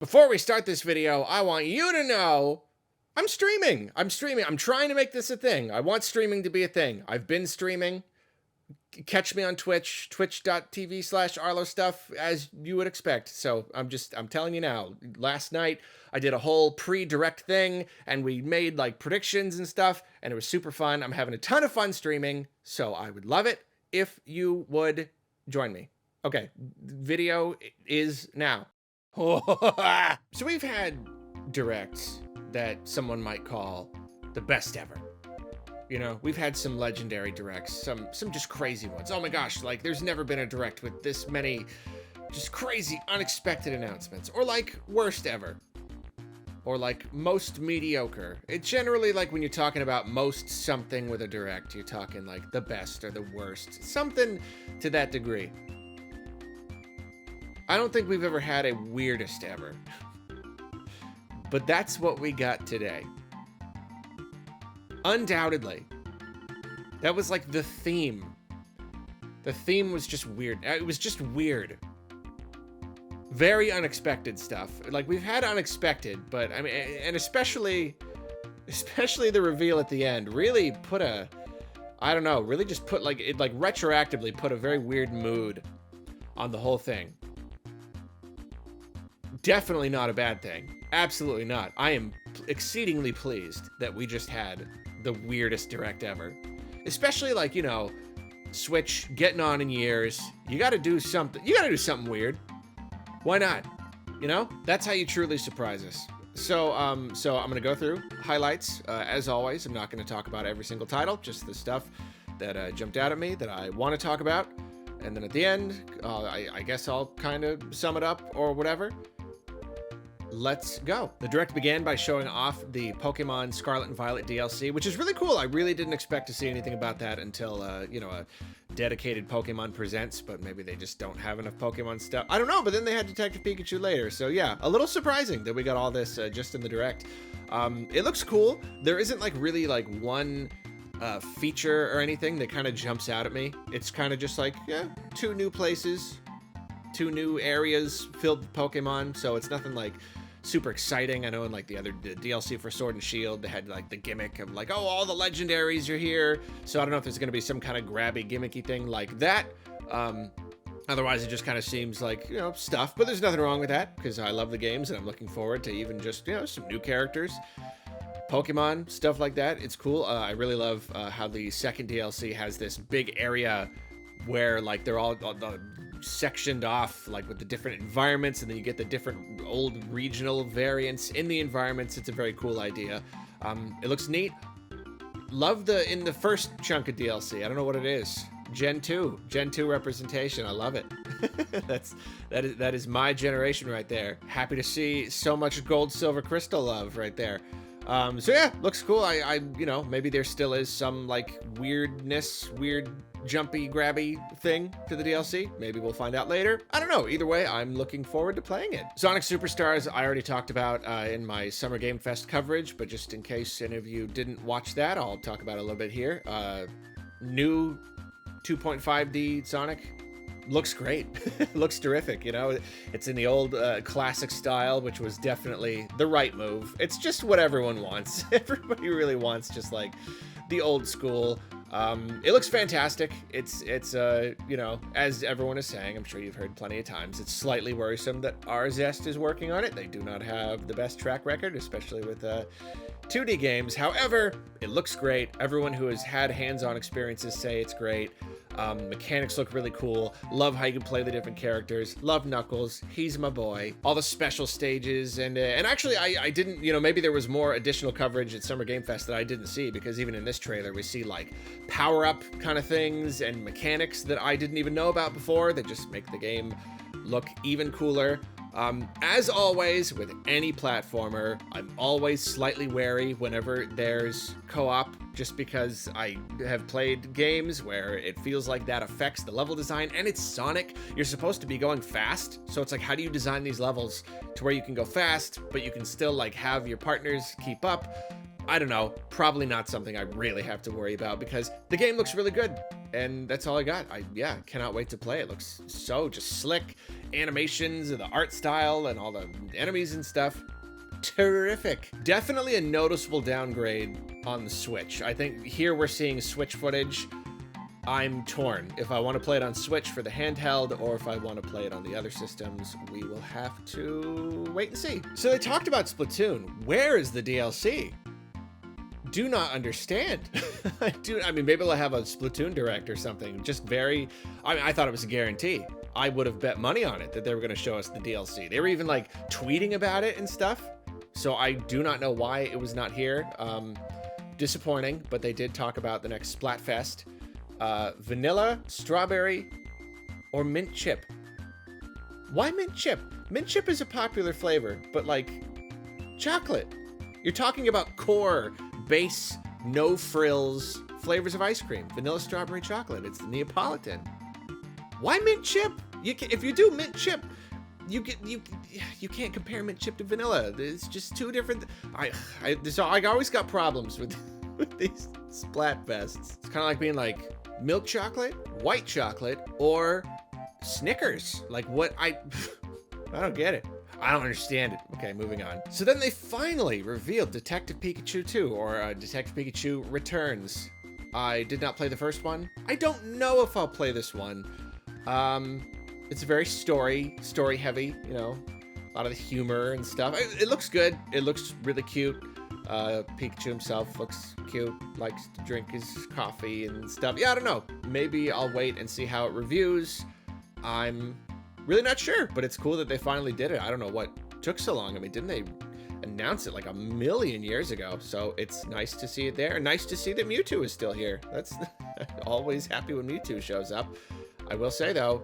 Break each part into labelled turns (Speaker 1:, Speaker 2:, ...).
Speaker 1: Before we start this video, I want you to know I'm streaming. I'm trying to make this a thing. I want streaming to be a thing. I've been streaming. Catch me on Twitch, twitch.tv/Arlo stuff, as you would expect. So I'm telling you now, last night I did a whole pre-direct thing and we made like predictions and stuff and it was super fun. I'm having a ton of fun streaming. So I would love it if you would join me. Okay, video is now. So we've had directs that someone might call the best ever. You know, we've had some legendary directs, some just crazy ones. Oh my gosh, like there's never been a direct with this many just crazy, unexpected announcements. Or like worst ever. Or like most mediocre. It generally, like when you're talking about most something with a direct, you're talking like the best or the worst. Something to that degree. I don't think we've ever had a weirdest ever. But that's what we got today. Undoubtedly. That was like the theme. The theme was just weird. It was just weird. Very unexpected stuff. Like we've had unexpected, but I mean, and especially the reveal at the end really put a, I don't know, really just put like, it like retroactively put a very weird mood on the whole thing. Definitely not a bad thing. Absolutely not. I am exceedingly pleased that we just had the weirdest direct ever. Especially like, you know, Switch getting on in years. You gotta do something. You gotta do something weird. Why not? You know, that's how you truly surprise us. So I'm gonna go through highlights. As always, I'm not gonna talk about every single title, just the stuff that jumped out at me that I want to talk about. And then at the end, I guess I'll kind of sum it up or whatever. Let's go. The direct began by showing off the Pokemon Scarlet and Violet DLC, which is really cool. I really didn't expect to see anything about that until, you know, a dedicated Pokemon Presents, but maybe they just don't have enough Pokemon stuff. I don't know, but then they had Detective Pikachu later. So yeah, a little surprising that we got all this just in the direct. It looks cool. There isn't like really like one feature or anything that kind of jumps out at me. It's kind of just like, yeah, 2 new places, 2 new areas filled with Pokemon. So it's nothing like super exciting. I know in like the DLC for Sword and Shield, they had like the gimmick of like, oh, all the legendaries are here. So I don't know if there's going to be some kind of grabby gimmicky thing like that. Otherwise, it just kind of seems like, you know, stuff, but there's nothing wrong with that because I love the games and I'm looking forward to even just, you know, some new characters, Pokemon, stuff like that. It's cool. I really love how the second DLC has this big area where like they're all sectioned off like with the different environments, and then you get the different old regional variants in the environments. It's a very cool idea. It looks neat. Love in the first chunk of DLC. I don't know what it is. Gen 2 representation. I love it. that is my generation right there. Happy to see so much gold, silver, crystal love right there. So yeah, looks cool. I you know, maybe there still is some like weirdness, weird jumpy grabby thing to the DLC. Maybe we'll find out later. I don't know. Either way, I'm looking forward to playing it. Sonic Superstars I already talked about in my Summer Game Fest coverage, but just in case any of you didn't watch that, I'll talk about it a little bit here. New 2.5D Sonic. Looks great. Looks terrific, you know. It's in the old classic style, which was definitely the right move. It's just what everyone wants. Everybody really wants just like the old school. It looks fantastic. It's you know, as everyone is saying, I'm sure you've heard plenty of times, it's slightly worrisome that Arzest is working on it. They do not have the best track record, especially with 2D games. However, it looks great. Everyone who has had hands-on experiences say it's great. Mechanics look really cool. Love how you can play the different characters. Love Knuckles. He's my boy. All the special stages, and actually I didn't, you know, maybe there was more additional coverage at Summer Game Fest that I didn't see, because even in this trailer we see like power-up kind of things and mechanics that I didn't even know about before that just make the game look even cooler. As always, with any platformer, I'm always slightly wary whenever there's co-op, just because I have played games where it feels like that affects the level design, and it's Sonic. You're supposed to be going fast, so it's like, how do you design these levels to where you can go fast, but you can still like have your partners keep up? I don't know, probably not something I really have to worry about because the game looks really good. and that's all I got. Yeah, cannot wait to play. It looks so just slick. Animations and the art style and all the enemies and stuff. Terrific. Definitely a noticeable downgrade on the Switch. I think here we're seeing Switch footage. I'm torn. If I want to play it on Switch for the handheld, or if I want to play it on the other systems, we will have to wait and see. So they talked about Splatoon. Where is the DLC? Do not understand. I mean, maybe they'll have a Splatoon Direct or something. Just I thought it was a guarantee. I would have bet money on it that they were going to show us the DLC. They were even like tweeting about it and stuff. So I do not know why it was not here. Disappointing, but they did talk about the next Splatfest. Vanilla, strawberry, or mint chip. Why mint chip? Mint chip is a popular flavor, but like chocolate. You're talking about core, base, no frills flavors of ice cream. Vanilla, strawberry, chocolate. It's the Neapolitan. Why mint chip? If you do mint chip, you can't compare mint chip to vanilla. It's just two different. I always got problems with these Splatfests. It's kind of like being like milk chocolate, white chocolate, or Snickers. Like what? I don't get it. I don't understand it. Okay, moving on. So then they finally revealed Detective Pikachu 2, or Detective Pikachu Returns. I did not play the first one. I don't know if I'll play this one. It's very story heavy, you know, a lot of the humor and stuff. It looks good. It looks really cute. Pikachu himself looks cute, likes to drink his coffee and stuff. Yeah, I don't know. Maybe I'll wait and see how it reviews. I'm really not sure, but it's cool that they finally did it. I don't know what took so long. I mean, didn't they announce it like a million years ago? So it's nice to see it there. And nice to see that Mewtwo is still here. That's always happy when Mewtwo shows up. I will say though,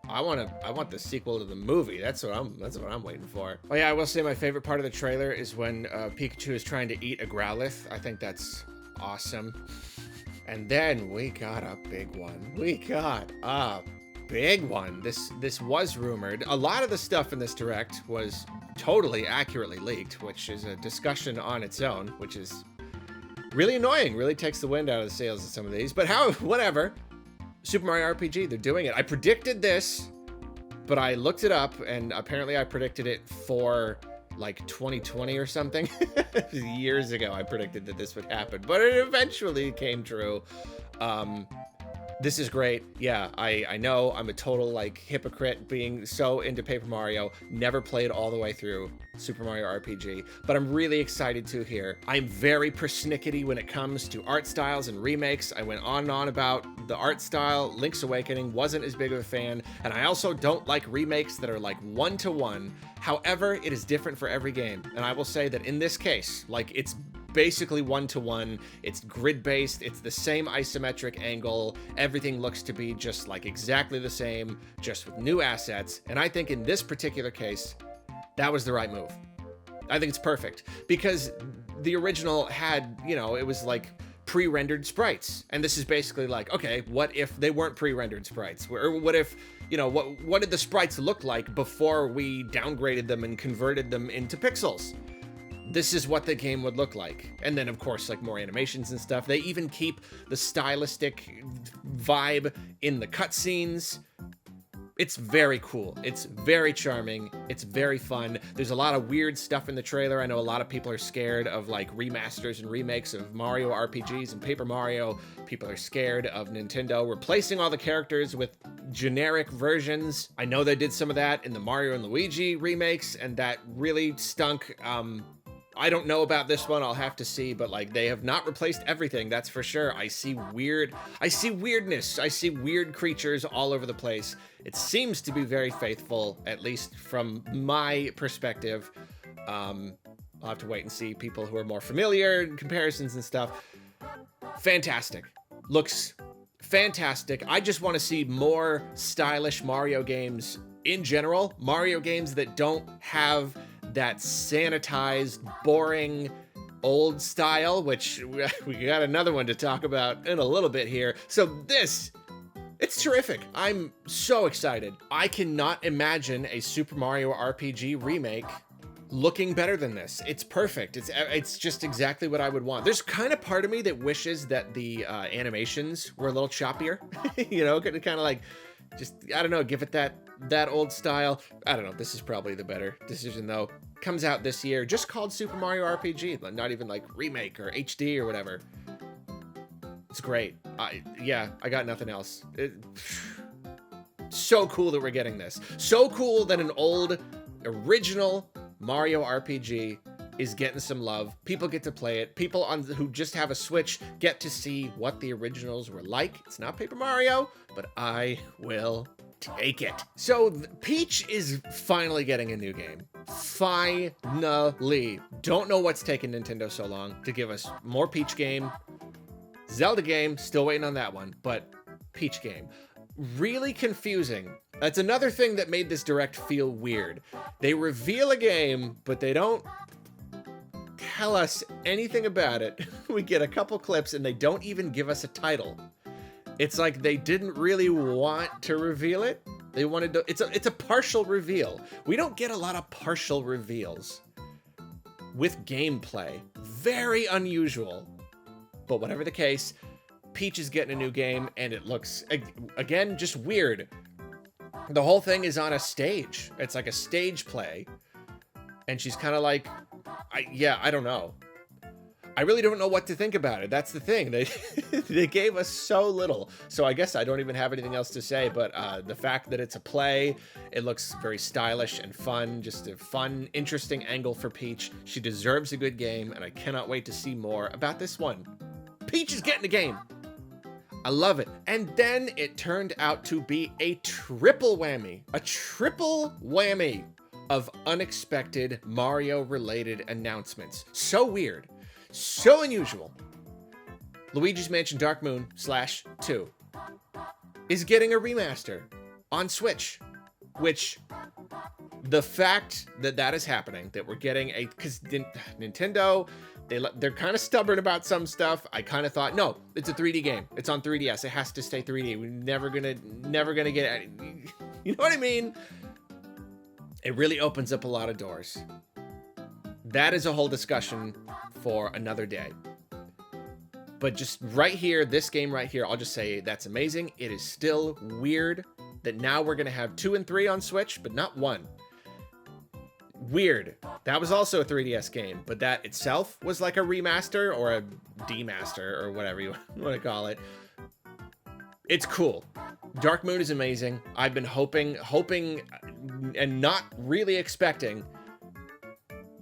Speaker 1: I want the sequel to the movie. That's what I'm waiting for. Oh yeah, I will say my favorite part of the trailer is when Pikachu is trying to eat a Growlithe. I think that's awesome. And then we got a big one. Big one. This was rumored. A lot of the stuff in this direct was totally accurately leaked, which is a discussion on its own, which is really annoying. Really takes the wind out of the sails of some of these. But whatever. Super Mario RPG, they're doing it. I predicted this, but I looked it up, and apparently I predicted it for like 2020 or something. Years ago, I predicted that this would happen, but it eventually came true. This is great. Yeah, I know I'm a total like hypocrite being so into Paper Mario. Never played all the way through Super Mario RPG, but I'm really excited to here. I'm very persnickety when it comes to art styles and remakes. I went on and on about the art style. Link's Awakening wasn't as big of a fan, and I also don't like remakes that are like one-to-one. However, it is different for every game, and I will say that in this case, like it's basically one-to-one. It's grid-based. It's the same isometric angle. Everything looks to be just like exactly the same, just with new assets. And I think in this particular case, that was the right move. I think it's perfect because the original had, you know, it was like pre-rendered sprites. And this is basically like, okay, what if they weren't pre-rendered sprites? Or what if, you know, what did the sprites look like before we downgraded them and converted them into pixels? This is what the game would look like. And then, of course, like more animations and stuff. They even keep the stylistic vibe in the cutscenes. It's very cool. It's very charming. It's very fun. There's a lot of weird stuff in the trailer. I know a lot of people are scared of like remasters and remakes of Mario RPGs and Paper Mario. People are scared of Nintendo replacing all the characters with generic versions. I know they did some of that in the Mario and Luigi remakes, and that really stunk. I don't know about this one. I'll have to see, but like they have not replaced everything. That's for sure. I see weirdness. I see weird creatures all over the place. It seems to be very faithful, at least from my perspective. I'll have to wait and see people who are more familiar, comparisons and stuff. Fantastic. Looks fantastic. I just want to see more stylish Mario games in general. Mario games that don't have that sanitized, boring, old style, which we got another one to talk about in a little bit here. So it's terrific. I'm so excited. I cannot imagine a Super Mario RPG remake looking better than this. It's perfect. It's just exactly what I would want. There's kind of part of me that wishes that the animations were a little choppier, you know, kind of like, just, I don't know, give it that old style. I don't know. This is probably the better decision though. Comes out this year, just called Super Mario RPG, not even like remake or HD or whatever. It's great. Yeah, I got nothing else. So cool that we're getting this. So cool that an old original Mario RPG is getting some love. People get to play it. People who just have a Switch get to see what the originals were like. It's not Paper Mario, but I will take it. So Peach is finally getting a new game. Finally. Don't know what's taken Nintendo so long to give us more Peach game. Zelda game, still waiting on that one, but Peach game. Really confusing. That's another thing that made this Direct feel weird. They reveal a game, but they don't tell us anything about it. We get a couple clips and they don't even give us a title. It's like they didn't really want to reveal it. They wanted to, it's a partial reveal. We don't get a lot of partial reveals with gameplay. Very unusual. But whatever the case, Peach is getting a new game and it looks, again, just weird. The whole thing is on a stage. It's like a stage play. And she's kind of like, I don't know. I really don't know what to think about it. That's the thing. They gave us so little. So I guess I don't even have anything else to say, but the fact that it's a play, it looks very stylish and fun. Just a fun, interesting angle for Peach. She deserves a good game, and I cannot wait to see more about this one. Peach is getting a game. I love it. And then it turned out to be a triple whammy. A triple whammy of unexpected Mario-related announcements. So weird. So unusual. Luigi's Mansion Dark Moon /2 is getting a remaster on Switch, which the fact that that is happening, that we're getting a, because Nintendo, they're kind of stubborn about some stuff. I kind of thought, no, it's a 3D game. It's on 3DS. It has to stay 3D. We're never gonna get any, you know what I mean? It really opens up a lot of doors. That is a whole discussion for another day. But just right here, this game right here, I'll just say that's amazing. It is still weird that now we're going to have 2 and 3 on Switch, but not 1. Weird. That was also a 3DS game, but that itself was like a remaster or a demaster or whatever you want to call it. It's cool. Dark Moon is amazing. I've been hoping and not really expecting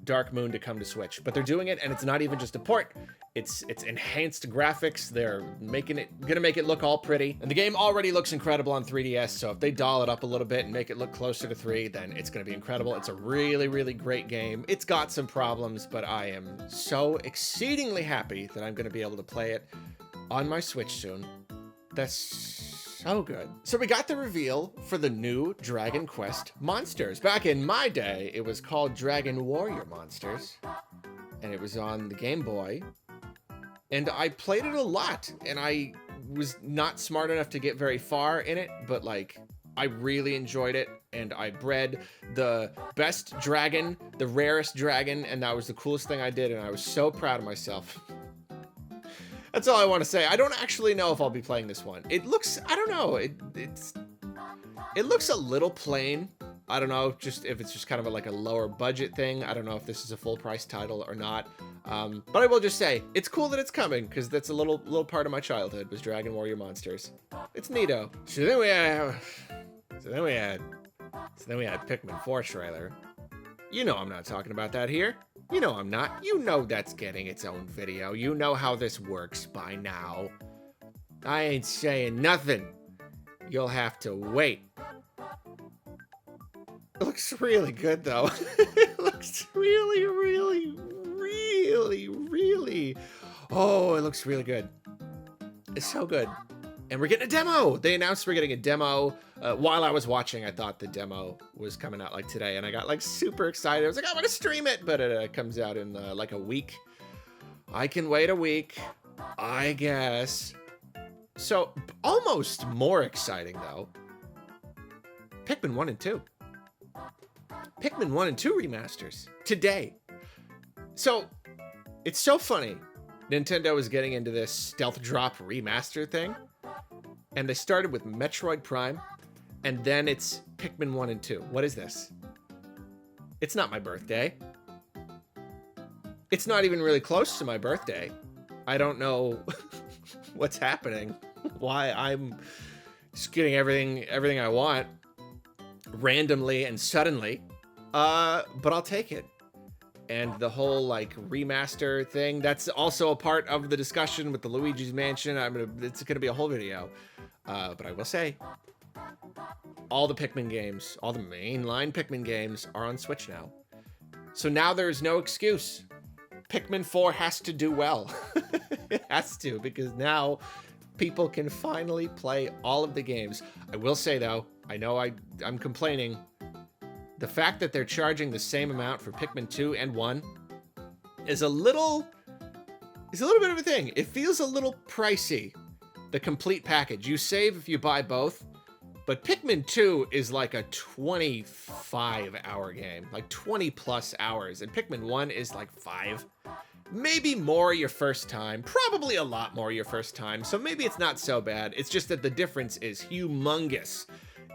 Speaker 1: Dark Moon to come to Switch, but they're doing it, and it's not even just a port. It's enhanced graphics. They're gonna make it look all pretty, and the game already looks incredible on 3DS. So if they doll it up a little bit and make it look closer to 3, then it's gonna be incredible. It's a really, really great game. It's got some problems, but I am so exceedingly happy that I'm gonna be able to play it on my Switch soon. That's so good. So we got the reveal for the new Dragon Quest Monsters. Back in my day, it was called Dragon Warrior Monsters, and it was on the Game Boy. And I played it a lot, and I was not smart enough to get very far in it, but like, I really enjoyed it, and I bred the best dragon, the rarest dragon, and that was the coolest thing I did, and I was so proud of myself. That's all I want to say. I don't actually know if I'll be playing this one. It looks, I don't know, it looks a little plain. I don't know, just if it's just kind of like a lower budget thing. I don't know if this is a full price title or not. But I will just say, it's cool that it's coming, because that's a little part of my childhood, was Dragon Warrior Monsters. It's neato. So then we had Pikmin 4 trailer. You know I'm not talking about that here. You know I'm not. You know that's getting its own video. You know how this works by now. I ain't saying nothing. You'll have to wait. It looks really good, though. It looks really, really, really, really... Oh, it looks really good. It's so good. And we're getting a demo! They announced we're getting a demo. While I was watching, I thought the demo was coming out like today, and I got like super excited. I was like, I'm gonna stream it! But it comes out in like a week. I can wait a week, I guess. So, almost more exciting, though. Pikmin 1 and 2. Pikmin 1 and 2 remasters today. So, it's so funny. Nintendo is getting into this stealth drop remaster thing. And they started with Metroid Prime, and then it's Pikmin 1 and 2. What is this? It's not my birthday. It's not even really close to my birthday. I don't know what's happening. Why I'm just getting everything I want randomly and suddenly. But I'll take it. And the whole like remaster thing, that's also a part of the discussion with the Luigi's Mansion. It's gonna be a whole video. But I will say, all the Pikmin games, all the mainline Pikmin games are on Switch now. So now there's no excuse. Pikmin 4 has to do well. It has to, because now people can finally play all of the games. I will say though, I know I'm complaining. The fact that they're charging the same amount for Pikmin 2 and 1 is a little bit of a thing. It feels a little pricey, the complete package. You save if you buy both, but Pikmin 2 is like a 25-hour game, like 20 plus hours, and Pikmin 1 is like 5. Maybe more your first time, probably a lot more your first time, so maybe it's not so bad. It's just that the difference is humongous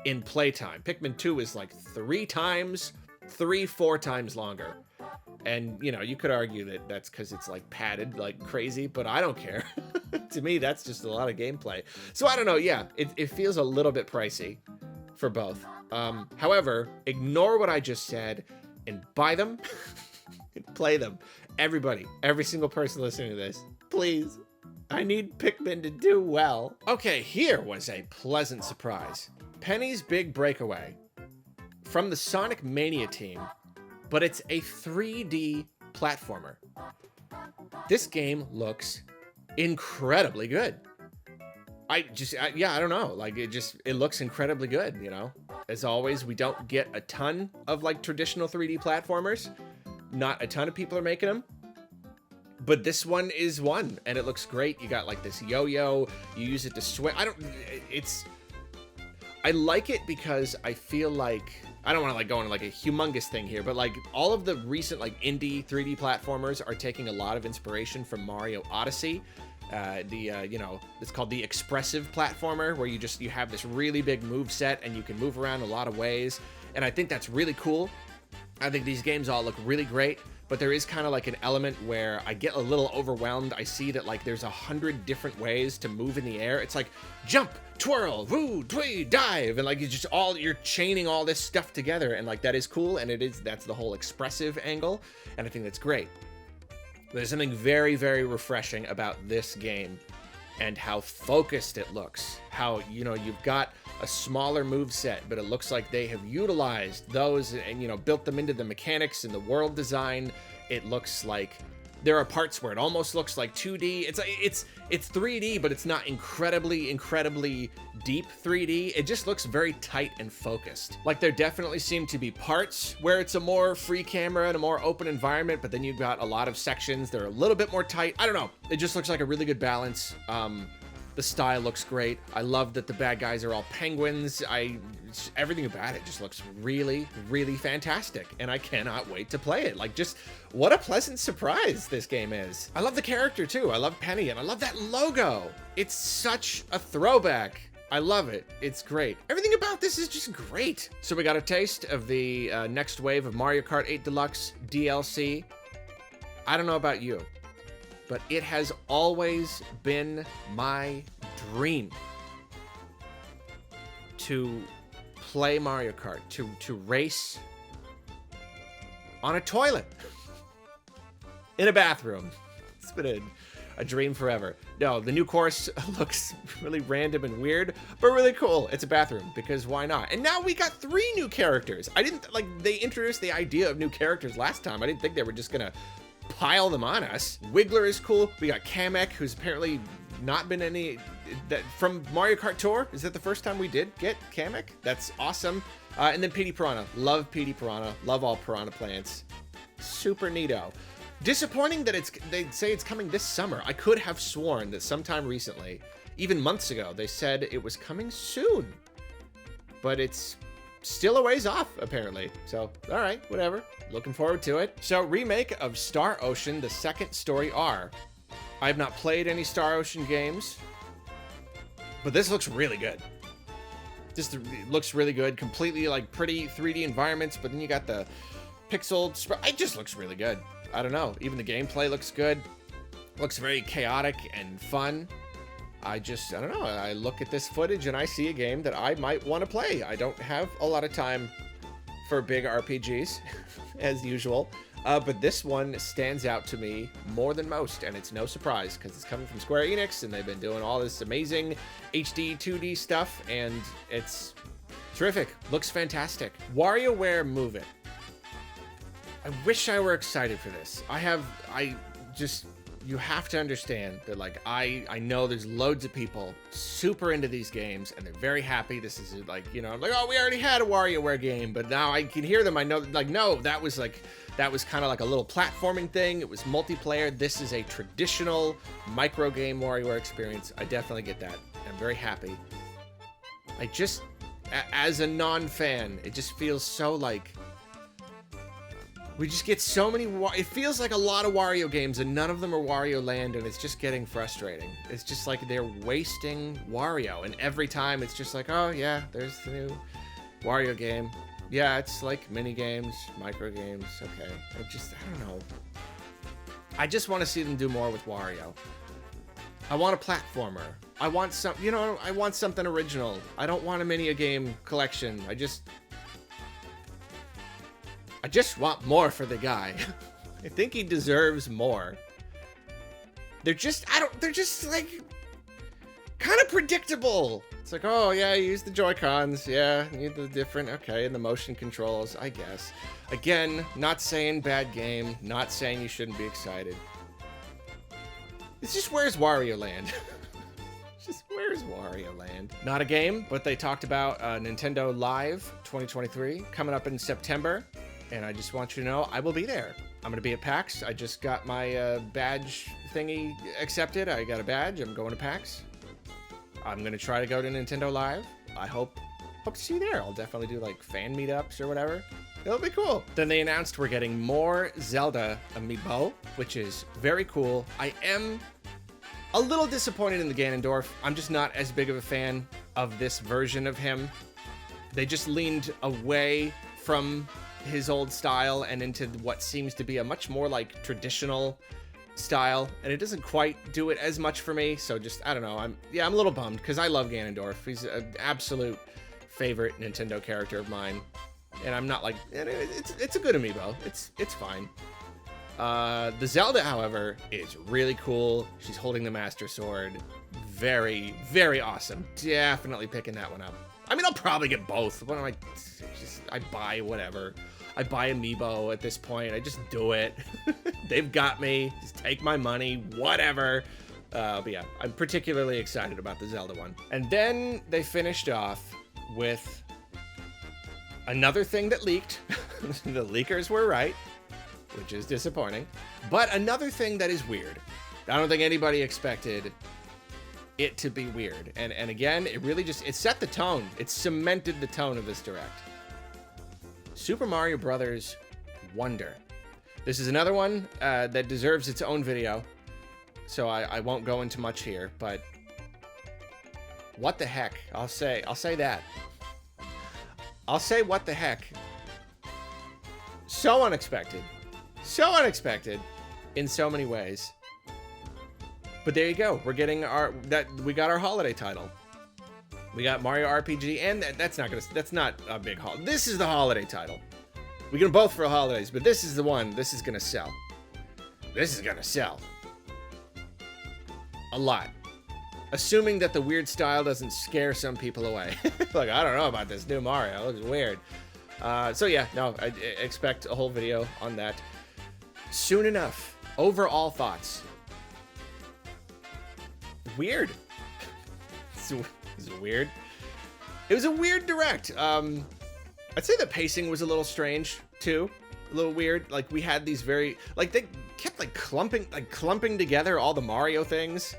Speaker 1: in playtime. Pikmin 2 is like 4 times longer. And, you know, you could argue that that's because it's like padded like crazy, but I don't care. To me, that's just a lot of gameplay. So I don't know, yeah, it feels a little bit pricey for both. However, ignore what I just said and buy them and play them. Everybody, every single person listening to this, please. I need Pikmin to do well. Okay, here was a pleasant surprise. Penny's Big Breakaway from the Sonic Mania team, but it's a 3D platformer. This game looks incredibly good. I don't know, like it looks incredibly good, you know? As always, we don't get a ton of like traditional 3D platformers. Not a ton of people are making them. But this one is one, and it looks great. You got like this yo-yo, you use it to swing. I like it because I feel like, I don't want to like go into like a humongous thing here, but like all of the recent like indie 3D platformers are taking a lot of inspiration from Mario Odyssey. You know, it's called the expressive platformer, where you have this really big move set and you can move around a lot of ways. And I think that's really cool. I think these games all look really great. But there is kind of like an element where I get a little overwhelmed. I see that like there's 100 different ways to move in the air. It's like jump, twirl, woo, twee, dive, and like you're chaining all this stuff together, and like that is cool, and that's the whole expressive angle, and I think that's great. There's something very, very refreshing about this game and how focused it looks. How, you know, you've got a smaller move set, but it looks like they have utilized those and, you know, built them into the mechanics and the world design. It looks like there are parts where it almost looks like 2D. It's 3D, but it's not incredibly deep 3D. It just looks very tight and focused. Like there definitely seem to be parts where it's a more free camera and a more open environment, but then you've got a lot of sections that are a little bit more tight. I don't know. It just looks like a really good balance. The style looks great. I love that the bad guys are all penguins. Everything about it just looks really, really fantastic, and I cannot wait to play it. Like, just what a pleasant surprise this game is. I love the character too. I love Penny, and I love that logo. It's such a throwback. I love it. It's great. Everything about this is just great. So we got a taste of the next wave of Mario Kart 8 Deluxe DLC. I don't know about you, but it has always been my dream to play Mario Kart, to race on a toilet in a bathroom. It's been a dream forever. No, the new course looks really random and weird, but really cool. It's a bathroom, because why not? And now we got 3 new characters. They introduced the idea of new characters last time. I didn't think they were just gonna pile them on us. Wiggler is cool. We got Kamek, who's apparently not been from Mario Kart Tour. Is that the first time we did get Kamek? That's awesome. And then Petey Piranha. Love Petey Piranha. Love all piranha plants. Super neato. Disappointing that they say it's coming this summer. I could have sworn that sometime recently, even months ago, they said it was coming soon. But it's still a ways off, apparently. So, all right, whatever. Looking forward to it. So, remake of Star Ocean, the second story R. I have not played any Star Ocean games, but this looks really good. This looks really good. Completely, like, pretty 3D environments, but then you got the pixel... It just looks really good. I don't know. Even the gameplay looks good. Looks very chaotic and fun. I don't know. I look at this footage and I see a game that I might want to play. I don't have a lot of time for big RPGs, as usual. But this one stands out to me more than most, and it's no surprise because it's coming from Square Enix, and they've been doing all this amazing HD 2D stuff, and it's terrific. Looks fantastic. WarioWare Move It. I wish I were excited for this. You have to understand that, like, I know there's loads of people super into these games, and they're very happy. This is like, you know, like, oh, we already had a WarioWare game, but now I can hear them. I know, like, no, that was kind of like a little platforming thing. It was multiplayer. This is a traditional micro game WarioWare experience. I definitely get that. I'm very happy. I just, as a non-fan, it just feels so like... We just get so many... It feels like a lot of Wario games, and none of them are Wario Land, and it's just getting frustrating. It's just like they're wasting Wario, and every time it's just like, oh, yeah, there's the new Wario game. Yeah, it's like mini games, micro games, okay. I don't know. I just want to see them do more with Wario. I want a platformer. I want I want something original. I don't want a mini-game collection. I just want more for the guy. I think he deserves more. They're just like kind of predictable. It's like, oh yeah, you use the Joy-Cons, yeah, you need the different, okay, and the motion controls, I guess. Again, not saying bad game, not saying you shouldn't be excited. It's just, where's Wario Land? Just, where's Wario Land? Not a game, but they talked about Nintendo Live 2023 coming up in September. And I just want you to know, I will be there. I'm going to be at PAX. I just got my badge thingy accepted. I got a badge. I'm going to PAX. I'm going to try to go to Nintendo Live. I hope to see you there. I'll definitely do like fan meetups or whatever. It'll be cool. Then they announced we're getting more Zelda amiibo, which is very cool. I am a little disappointed in the Ganondorf. I'm just not as big of a fan of this version of him. They just leaned away from his old style and into what seems to be a much more like traditional style, and it doesn't quite do it as much for me. So just, I don't know, I'm a little bummed because I love Ganondorf. He's an absolute favorite Nintendo character of mine, and I'm not like, it's a good amiibo. It's fine. The Zelda, however, is really cool. She's holding the Master Sword. Very, very awesome. Definitely picking that one up. I mean, I'll probably get both. What am I buy whatever. I buy amiibo at this point. I just do it. They've got me. Just take my money, whatever. But yeah, I'm particularly excited about the Zelda one. And then they finished off with another thing that leaked. The leakers were right, which is disappointing. But another thing that is weird. I don't think anybody expected it to be weird. And again, it really just, it set the tone. It cemented the tone of this Direct. Super Mario Brothers Wonder. This is another one that deserves its own video, so I won't go into much here, but what the heck? I'll say that. I'll say what the heck. So unexpected. So unexpected in so many ways. But there you go. We're getting we got our holiday title. We got Mario RPG, and that's not a big haul. This is the holiday title. We get them both for the holidays, but this is the one. This is gonna sell. This is gonna sell a lot. Assuming that the weird style doesn't scare some people away. Like, I don't know about this new Mario. It looks weird. So yeah, no, I expect a whole video on that soon enough. Overall thoughts. Weird. Is it weird? It was a weird Direct. I'd say the pacing was a little strange too, a little weird. Like, we had these very, like, they kept like clumping together all the Mario things,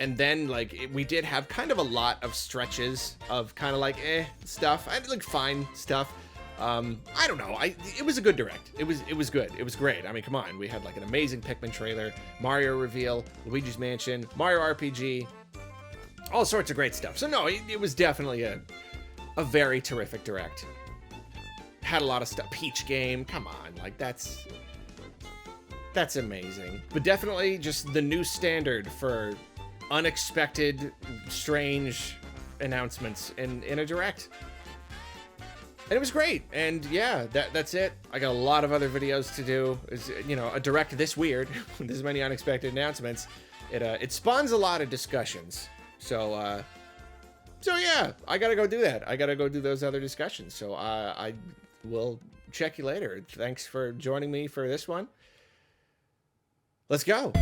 Speaker 1: And then like we did have kind of a lot of stretches of kind of like stuff. I like fine stuff. I don't know. It was a good direct. It was good. It was great. I mean, come on. We had like an amazing Pikmin trailer, Mario reveal, Luigi's Mansion, Mario RPG, all sorts of great stuff. So no, it was definitely a very terrific direct. Had a lot of stuff. Peach game. Come on. Like that's amazing. But definitely just the new standard for unexpected, strange announcements in a direct. And it was great. And yeah, that's it. I got a lot of other videos to do. Is, you know, a direct this weird with this many unexpected announcements. It spawns a lot of discussions. So yeah, I gotta go do that. I gotta go do those other discussions. So I will check you later. Thanks for joining me for this one. Let's go.